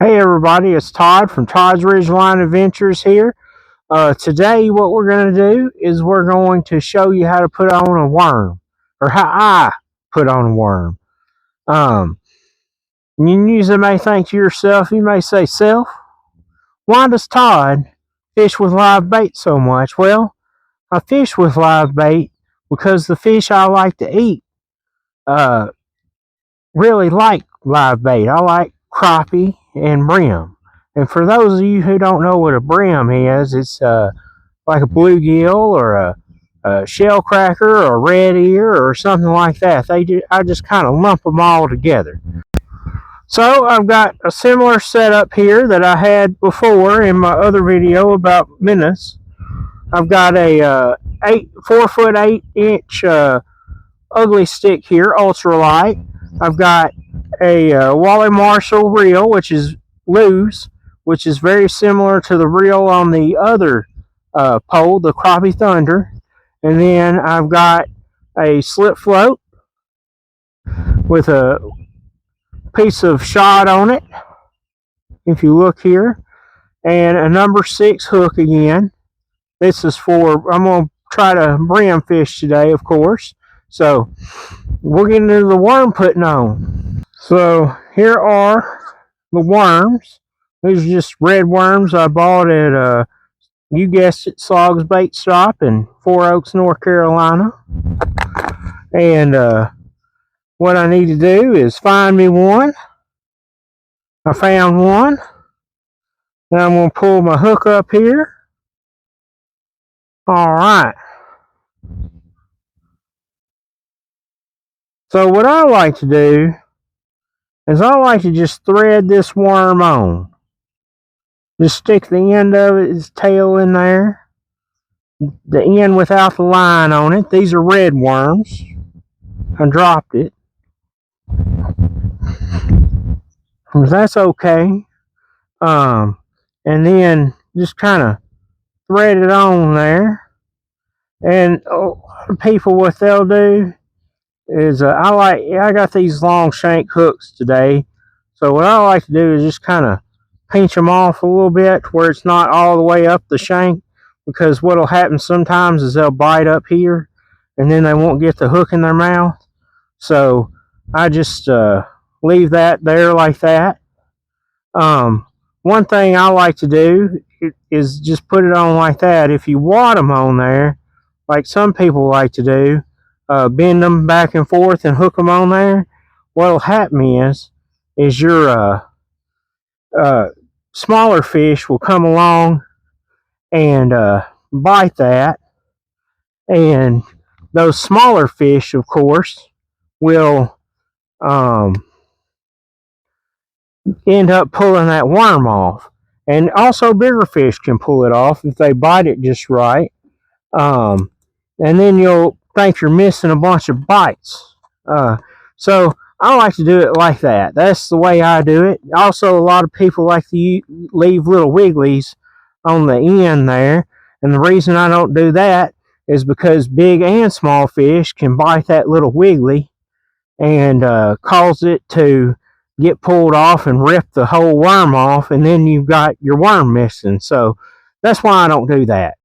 Hey everybody, it's Todd from Todd's Ridgeline Adventures here. Today what we're going to do is we're going to show you how to put on a worm, or how I put on a worm. You usually may think to yourself, you may say, self, why does Todd fish with live bait so much? Well, I fish with live bait because the fish I like to eat really like live bait. I like crappie and brim. And for those of you who don't know what a brim is, it's like a bluegill or a shell cracker or a red ear or something like that. I just kind of lump them all together. So I've got a similar setup here that I had before in my other video about minnows. I've got a 4 foot 8 inch ugly stick here, ultralight. I've got a Wally Marshall reel, which is loose, which is very similar to the reel on the other pole, the Crappie Thunder. And then I've got a slip float with a piece of shot on it, if you look here, and a number 6 hook again. This is for, I'm going to try to brim fish today, of course. So we'll get into the worm putting on. So here are the worms. These are just red worms I bought at, you guessed it, Slog's Bait Shop in 4 Oaks, North Carolina. And what I need to do is find me one. I found one. Now I'm going to pull my hook up here. All right. So what I like to do is I like to just thread this worm on. Just stick the end of its tail in there. The end without the line on it. These are red worms. I dropped it. That's okay. And then just kind of thread it on there. And people, what they'll do is I got these long shank hooks today. So what I like to do is just kind of pinch them off a little bit where it's not all the way up the shank, because what'll happen sometimes is they'll bite up here and then they won't get the hook in their mouth. So I just leave that there like that. One thing I like to do is just put it on like that. If you wad them on there, like some people like to do, bend them back and forth and hook them on there, what'll happen is your smaller fish will come along and bite that, and those smaller fish, of course, will end up pulling that worm off. And also bigger fish can pull it off if they bite it just right. And then you'll think you're missing a bunch of bites. So I like to do it like that. That's the way I do it. Also, a lot of people like to leave little wigglies on the end there. And the reason I don't do that is because big and small fish can bite that little wiggly and cause it to get pulled off and rip the whole worm off, and then you've got your worm missing. So that's why I don't do that.